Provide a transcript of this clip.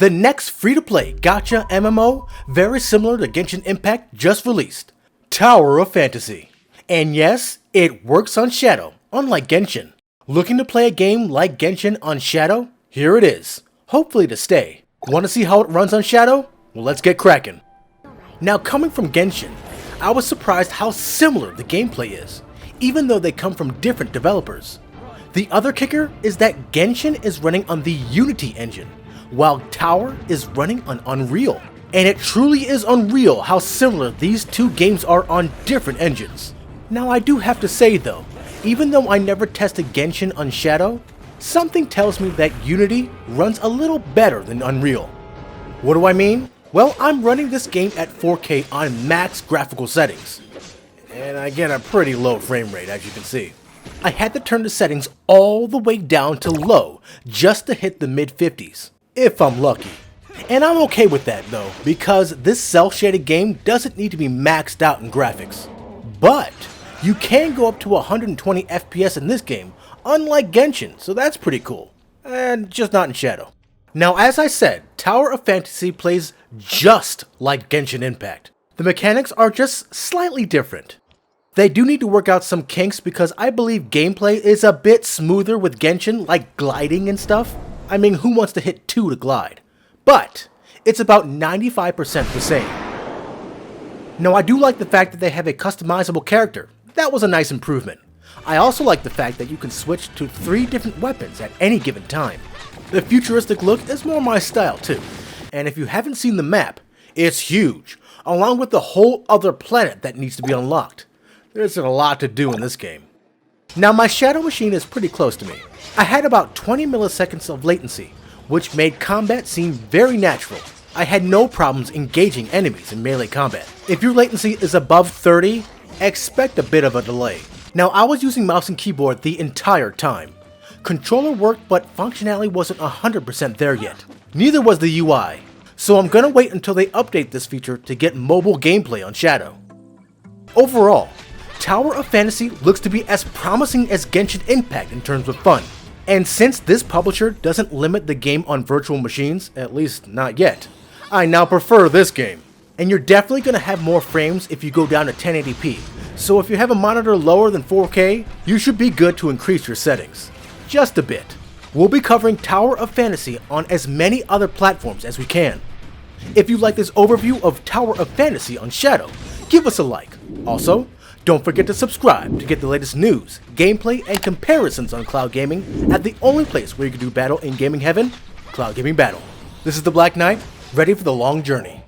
The next free-to-play Gacha MMO, very similar to Genshin Impact, just released. Tower of Fantasy. And yes, it works on Shadow, unlike Genshin. Looking to play a game like Genshin on Shadow? Here it is. Hopefully to stay. Want to see how it runs on Shadow? Well, let's get cracking. Now, coming from Genshin, I was surprised how similar the gameplay is, even though they come from different developers. The other kicker is that Genshin is running on the Unity engine, while Tower is running on Unreal. And it truly is unreal how similar these two games are on different engines. Now, I do have to say though, even though I never tested Genshin on Shadow, something tells me that Unity runs a little better than Unreal. What do I mean? Well, I'm running this game at 4K on max graphical settings, and I get a pretty low frame rate, as you can see. I had to turn the settings all the way down to low just to hit the mid-50s, if I'm lucky. And I'm okay with that though, because this cel-shaded game doesn't need to be maxed out in graphics. But you can go up to 120 FPS in this game, unlike Genshin, so that's pretty cool. And just not in Shadow. Now, as I said, Tower of Fantasy plays just like Genshin Impact. The mechanics are just slightly different. They do need to work out some kinks because I believe gameplay is a bit smoother with Genshin, like gliding and stuff. I mean, who wants to hit 2 to glide? But it's about 95% the same. Now, I do like the fact that they have a customizable character. That was a nice improvement. I also like the fact that you can switch to 3 different weapons at any given time. The futuristic look is more my style too, and if you haven't seen the map, it's huge, along with the whole other planet that needs to be unlocked. There's a lot to do in this game. Now, my Shadow machine is pretty close to me. I had about 20 milliseconds of latency, which made combat seem very natural. I had no problems engaging enemies in melee combat. If your latency is above 30, expect a bit of a delay. Now, I was using mouse and keyboard the entire time. Controller worked, but functionality wasn't 100% there yet. Neither was the UI, so I'm gonna wait until they update this feature to get mobile gameplay on Shadow. Overall, Tower of Fantasy looks to be as promising as Genshin Impact in terms of fun. And since this publisher doesn't limit the game on virtual machines, at least not yet, I now prefer this game. And you're definitely gonna have more frames if you go down to 1080p, so if you have a monitor lower than 4K, you should be good to increase your settings. Just a bit. We'll be covering Tower of Fantasy on as many other platforms as we can. If you like this overview of Tower of Fantasy on Shadow, give us a like. Also, don't forget to subscribe to get the latest news, gameplay, and comparisons on cloud gaming at the only place where you can do battle in gaming heaven, Cloud Gaming Battle. This is the Black Knight, ready for the long journey.